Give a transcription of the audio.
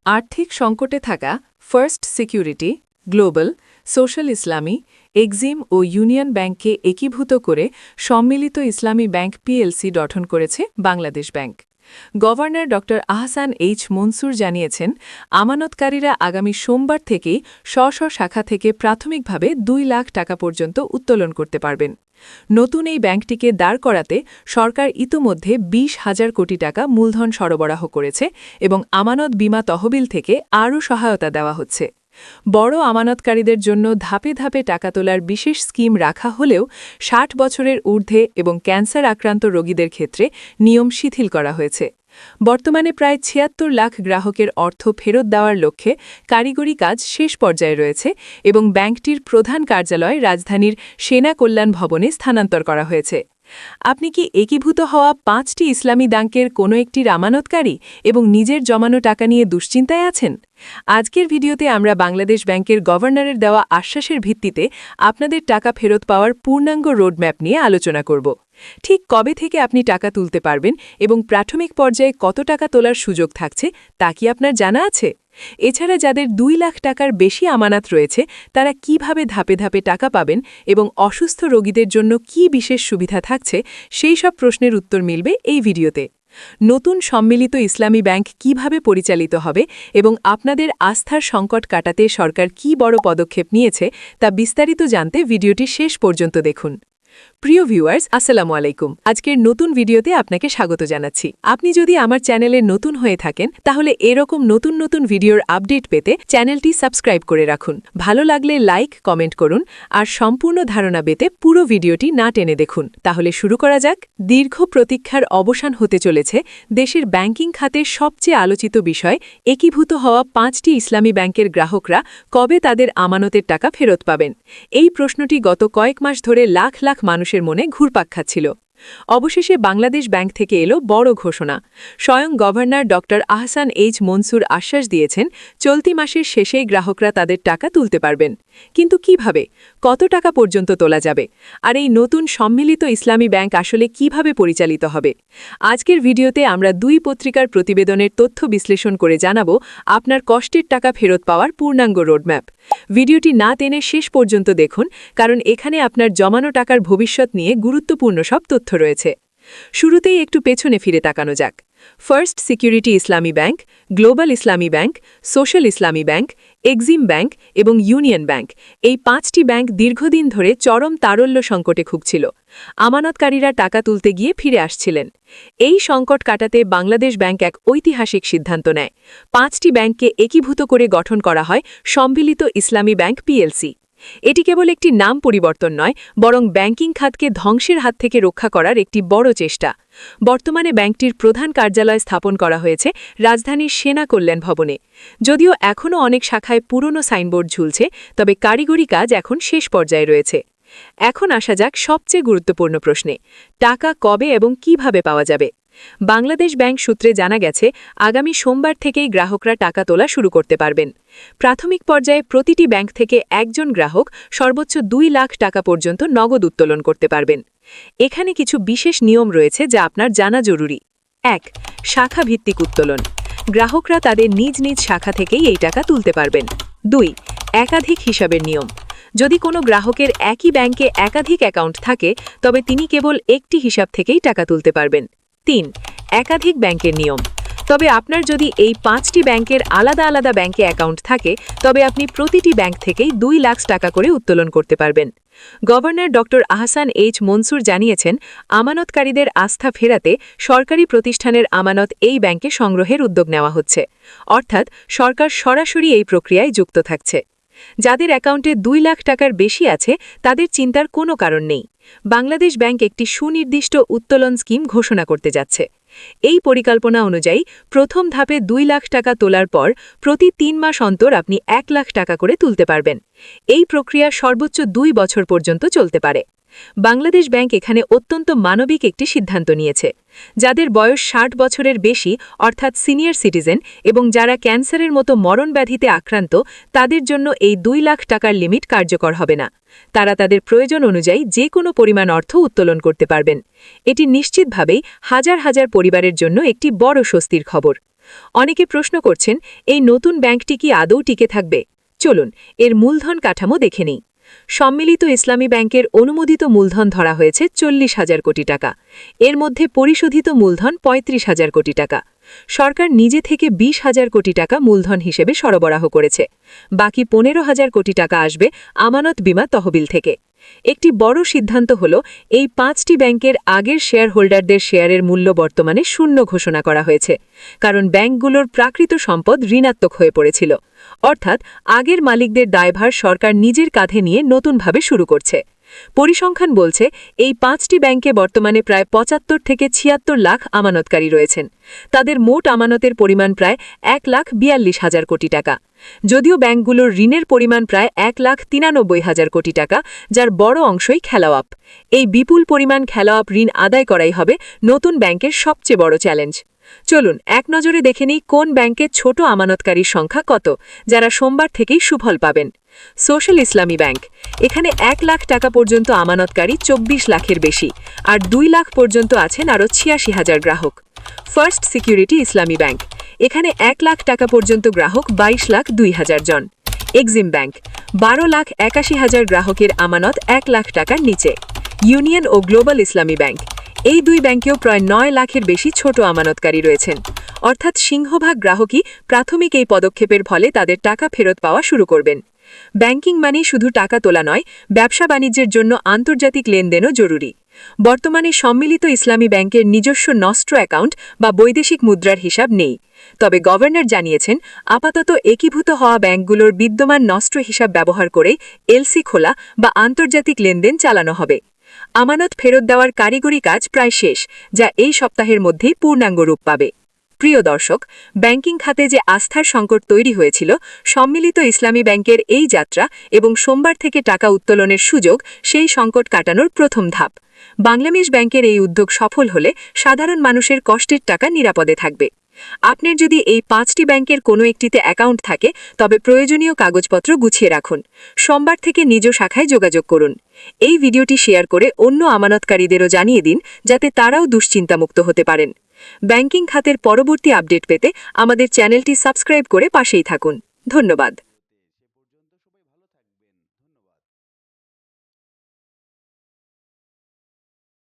আর্থিক সংকটে থাকা ফার্স্ট সিকিউরিটি, গ্লোবাল, সোশ্যাল ইসলামী, এক্সিম ও ইউনিয়ন ব্যাংককে একীভূত করে সম্মিলিত ইসলামী ব্যাংক পিএলসি গঠন করেছে বাংলাদেশ ব্যাংক। গভর্নর ড আহসান এইচ মনসুর জানিয়েছেন, আমানতকারীরা আগামী সোমবার থেকেই স্ব শাখা থেকে প্রাথমিকভাবে ২ লাখ টাকা পর্যন্ত উত্তোলন করতে পারবেন। নতুন এই ব্যাংকটিকে দাঁড় করাতে সরকার ইতোমধ্যে ২০,০০০ কোটি টাকা মূলধন সরবরাহ করেছে এবং আমানত বীমা তহবিল থেকে আরও সহায়তা দেওয়া হচ্ছে। বড় আমানতকারীদের জন্য ধাপে ধাপে টাকা তোলার বিশেষ স্কিম রাখা হলেও ৬০ বছরের ঊর্ধ্বে এবং ক্যান্সার আক্রান্ত রোগীদের ক্ষেত্রে নিয়ম শিথিল করা হয়েছে। বর্তমানে প্রায় ৭৬ লাখ গ্রাহকের অর্থ ফেরত দেওয়ার লক্ষ্যে কারিগরি কাজ শেষ পর্যায়ে রয়েছে এবং ব্যাংকটির প্রধান কার্যালয় রাজধানীর সেনা কল্যাণ ভবনে স্থানান্তর করা হয়েছে। আপনি কি একীভূত হওয়া ৫টি ইসলামী ব্যাংকের কোনো একটির আমানতকারী এবং নিজের জমানো টাকা নিয়ে দুশ্চিন্তায় আছেন? আজকের ভিডিওতে আমরা বাংলাদেশ ব্যাংকের গভর্নরের দেওয়া আশ্বাসের ভিত্তিতে আপনাদের টাকা ফেরত পাওয়ার পূর্ণাঙ্গ রোডম্যাপ নিয়ে আলোচনা করব। ঠিক কবে থেকে আপনি টাকা তুলতে পারবেন এবং প্রাথমিক পর্যায়ে কত টাকা তোলার সুযোগ থাকছে তা কি আপনার জানা আছে? এছাড়া যাদের ২ লাখ টাকার বেশি আমানত রয়েছে তারা কিভাবে ধাপে ধাপে টাকা পাবেন এবং অসুস্থ রোগীদের জন্য কি বিশেষ সুবিধা থাকছে সেই সব প্রশ্নের উত্তর মিলবে এই ভিডিওতে। নতুন সম্মিলিত ইসলামী ব্যাংক কিভাবে পরিচালিত হবে এবং আপনাদের আস্থার সংকট কাটাতে সরকার কি বড় পদক্ষেপ নিয়েছে তা বিস্তারিত জানতে ভিডিওটি শেষ পর্যন্ত দেখুন। প্রিয় ভিউয়ার্স, আসসালামু আলাইকুম। আজকের নতুন ভিডিওতে আপনাকে স্বাগত জানাচ্ছি। আপনি যদি আমার চ্যানেলে নতুন হয়ে থাকেন তাহলে এরকম নতুন নতুন ভিডিওর আপডেট পেতে চ্যানেলটি সাবস্ক্রাইব করে রাখুন। ভালো লাগলে লাইক, কমেন্ট করুন আর সম্পূর্ণ ধারণা পেতে পুরো ভিডিওটি না টেনে দেখুন। তাহলে শুরু করা যাক। দীর্ঘ প্রতীক্ষার অবসান হতে চলেছে দেশের ব্যাংকিং খাতের সবচেয়ে আলোচিত বিষয় একীভূত হওয়া ৫টি ইসলামী ব্যাংকের গ্রাহকরা কবে তাদের আমানতের টাকা ফেরত পাবেন। এই প্রশ্নটি গত কয়েক মাস ধরে লাখ লাখ মানুষের মনে ঘুরপাক খাচ্ছিল। অবশেষে বাংলাদেশ ব্যাংক থেকে এলো বড় ঘোষণা। স্বয়ং গভর্নর ড আহসান এইচ মনসুর আশ্বাস দিয়েছেন, চলতি মাসের শেষেই গ্রাহকরা তাদের টাকা তুলতে পারবেন। কিন্তু কিভাবে, কত টাকা পর্যন্ত তোলা যাবে, আর এই নতুন সম্মিলিত ইসলামী ব্যাংক আসলে কিভাবে পরিচালিত হবে? আজকের ভিডিওতে আমরা ২ পত্রিকার প্রতিবেদনের তথ্য বিশ্লেষণ করে জানাব আপনার কষ্টের টাকা ফেরত পাওয়ার পূর্ণাঙ্গ রোডম্যাপ। ভিডিওটি না টেনে শেষ পর্যন্ত দেখুন, কারণ এখানে আপনার জমানো টাকার ভবিষ্যৎ নিয়ে গুরুত্বপূর্ণ সব তথ্য রয়েছে। শুরুতেই একটু পেছনে ফিরে তাকানো যাক। ফার্স্ট সিকিউরিটি ইসলামী ব্যাংক, গ্লোবাল ইসলামী ব্যাংক, সোশ্যাল ইসলামী ব্যাংক, এক্সিম ব্যাংক এবং ইউনিয়ন ব্যাংক, এই ৫টি ব্যাংক দীর্ঘদিন ধরে চরম তারল্য সংকটে ভুগছিল। আমানতকারীরা টাকা তুলতে গিয়ে ফিরে আসছিলেন। এই সংকট কাটাতে বাংলাদেশ ব্যাংক এক ঐতিহাসিক সিদ্ধান্ত নেয়। ৫টি ব্যাংককে একীভূত করে গঠন করা হয় সম্মিলিত ইসলামী ব্যাংক পিএলসি। এটি কেবল একটি নাম পরিবর্তন নয়, বরং ব্যাংকিং খাতকে ধ্বংসের হাত থেকে রক্ষা করার একটি বড় চেষ্টা। বর্তমানে ব্যাংকটির প্রধান কার্যালয় স্থাপন করা হয়েছে রাজধানীর সেনা কল্যাণ ভবনে। যদিও এখনও অনেক শাখায় পুরনো সাইনবোর্ড ঝুলছে, তবে কারিগরি কাজ এখন শেষ পর্যায়ে রয়েছে। এখন আসা যাক সবচেয়ে গুরুত্বপূর্ণ প্রশ্নে, টাকা কবে এবং কিভাবে পাওয়া যাবে? বাংলাদেশ ব্যাংক সূত্রে জানা গেছে, আগামী সোমবার থেকেই গ্রাহকরা টাকা তোলা শুরু করতে পারবেন। প্রাথমিক পর্যায়ে প্রতিটি ব্যাংক থেকে একজন গ্রাহক সর্বোচ্চ ২ লাখ টাকা পর্যন্ত নগদ উত্তোলন করতে পারবেন। এখানে কিছু বিশেষ নিয়ম রয়েছে যা আপনার জানা জরুরি। ১. শাখা ভিত্তিক উত্তোলন। গ্রাহকরা তাদের নিজ নিজ শাখা থেকেই এই টাকা তুলতে পারবেন। ২. একাধিক হিসাবের নিয়ম। যদি কোনো গ্রাহকের একই ব্যাংকে একাধিক অ্যাকাউন্ট থাকে, তবে তিনি কেবল একটি হিসাব থেকেই টাকা তুলতে পারবেন। ৩. একাধিক ব্যাংকের নিয়ম। তবে আপনার যদি এই ৫টি ব্যাংকের আলাদা আলাদা ব্যাংকে অ্যাকাউন্ট থাকে, তবে আপনি প্রতিটি ব্যাংক থেকেই ২ লাখ টাকা করে উত্তোলন করতে পারবেন। গভর্নর ড আহসান এইচ মনসুর জানিয়েছেন, আমানতকারীদের আস্থা ফেরাতে সরকারি প্রতিষ্ঠানের আমানত এই ব্যাংকে সংগ্রহের উদ্যোগ নেওয়া হচ্ছে। অর্থাৎ সরকার সরাসরি এই প্রক্রিয়ায় যুক্ত থাকছে। যাদের অ্যাকাউন্টে ২ লাখ টাকার বেশি আছে তাদের চিন্তার কোনো কারণ নেই। বাংলাদেশ ব্যাংক একটি সুনির্দিষ্ট উত্তোলন স্কিম ঘোষণা করতে যাচ্ছে। এই পরিকল্পনা অনুযায়ী প্রথম ধাপে ২ লাখ টাকা তোলার পর প্রতি ৩ মাস অন্তর আপনি ১ লাখ টাকা করে তুলতে পারবেন। এই প্রক্রিয়া সর্বোচ্চ ২ বছর পর্যন্ত চলতে পারে। বাংলাদেশ ব্যাংক এখানে অত্যন্ত মানবিক একটি সিদ্ধান্ত নিয়েছে। যাদের বয়স ৬০ বছরের বেশি অর্থাৎ সিনিয়র সিটিজেন এবং যারা ক্যান্সারের মতো মরণব্যাধিতে আক্রান্ত, তাদের জন্য এই ২ লাখ টাকার লিমিট কার্যকর হবে না। তারা তাদের প্রয়োজন অনুযায়ী যে কোনো পরিমাণ অর্থ উত্তোলন করতে পারবেন। এটি নিশ্চিতভাবেই হাজার হাজার পরিবারের জন্য একটি বড় স্বস্তির খবর। অনেকে প্রশ্ন করছেন, এই নতুন ব্যাংকটি কি আদৌ টিকে থাকবে? চলুন এর মূলধন কাঠামো দেখে নিই। সম্মিলিত ইসলামী ব্যাংকের অনুমোদিত মূলধন ধরা হয়েছে 40,000 কোটি টাকা। এর মধ্যে পরিশোধিত মূলধন 35,000 কোটি টাকা। সরকার নিজে থেকে 20,000 কোটি টাকা মূলধন হিসেবে সরবরাহ করেছে। বাকি 15,000 কোটি টাকা আসবে আমানত বীমা তহবিল থেকে। একটি বড় সিদ্ধান্ত হল, এই 5টি ব্যাংকের আগের শেয়ার হোল্ডারদের শেয়ারের মূল্য বর্তমানে শূন্য ঘোষণা করা হয়েছে, কারণ ব্যাংকগুলোর প্রাকৃত সম্পদ ঋণাত্মক হয়ে পড়েছিল। অর্থাৎ আগের মালিকদের দায়ভার সরকার নিজের কাঁধে নিয়ে নতুনভাবে শুরু করছে। পরিসংখ্যান বলছে, এই 5টি ব্যাংকে বর্তমানে প্রায় 75 থেকে 76 লাখ আমানতকারী রয়েছেন। তাদের মোট আমানতের পরিমাণ প্রায় 1,42,000 কোটি টাকা। যদিও ব্যাংকগুলোর ঋণের পরিমাণ প্রায় 1,93,000 কোটি টাকা, যার বড় অংশই খেলাওয়াপ। এই বিপুল পরিমাণ খেলাওয়াপ ঋণ আদায় করাই হবে নতুন ব্যাংকের সবচেয়ে বড় চ্যালেঞ্জ। চলুন এক নজরে দেখে নিই কোন ব্যাংকের ছোট আমানতকারীর সংখ্যা কত, যারা সোমবার থেকেই সুফল পাবেন। সোশ্যাল ইসলামী ব্যাংক। এখানে 1 লাখ টাকা পর্যন্ত আমানতকারী 24 লাখের বেশি, আর 2 লাখ পর্যন্ত আছেন আরও 86,000 গ্রাহক। ফার্স্ট সিকিউরিটি ইসলামী ব্যাংক। এখানে 1 লাখ টাকা পর্যন্ত গ্রাহক 22,02,000 জন। Exim bank. 12,81,000 গ্রাহকের আমানত 1 লাখ টাকার নিচে। ইউনিয়ন ও গ্লোবাল ইসলামী ব্যাংক। এই দুই ব্যাংকেও প্রায় 9 লাখের বেশি ছোট আমানতকারী রয়েছেন। অর্থাৎ সিংহভাগ গ্রাহকই প্রাথমিক এই পদক্ষেপের ফলে তাদের টাকা ফেরত পাওয়া শুরু করবেন। ব্যাংকিং মানে শুধু টাকা তোলা নয়, ব্যবসা বাণিজ্যের জন্য আন্তর্জাতিক লেনদেনও জরুরি। বর্তমানে সম্মিলিত ইসলামী ব্যাংকের নিজস্ব নষ্ট অ্যাকাউন্ট বা বৈদেশিক মুদ্রার হিসাব নেই। তবে গভর্নর জানিয়েছেন, আপাতত একীভূত হওয়া ব্যাংকগুলোর বিদ্যমান নষ্ট হিসাব ব্যবহার করে এলসি খোলা বা আন্তর্জাতিক লেনদেন চালানো হবে। আমানত ফেরত দেওয়ার কারিগরি কাজ প্রায় শেষ, যা এই সপ্তাহের মধ্যেই পূর্ণাঙ্গ রূপ পাবে। প্রিয় দর্শক, ব্যাংকিং খাতে যে আস্থার সংকট তৈরি হয়েছিল, সম্মিলিত ইসলামী ব্যাংকের এই যাত্রা এবং সোমবার থেকে টাকা উত্তোলনের সুযোগ সেই সংকট কাটানোর প্রথম ধাপ। বাংলাদেশ ব্যাংকের এই উদ্যোগ সফল হলে সাধারণ মানুষের কষ্টের টাকা নিরাপদে থাকবে। আপনার যদি এই 5টি ব্যাংকের কোনো একটিতে অ্যাকাউন্ট থাকে, তবে প্রয়োজনীয় কাগজপত্র গুছিয়ে রাখুন। সোমবার থেকে নিজ শাখায় যোগাযোগ করুন। এই ভিডিওটি শেয়ার করে অন্য আমানতকারীদেরও জানিয়ে দিন, যাতে তারাও দুশ্চিন্তামুক্ত হতে পারেন। ব্যাংকিং খাতের পরবর্তী আপডেট পেতে আমাদের চ্যানেলটি সাবস্ক্রাইব করে পাশেই থাকুন। ধন্যবাদ।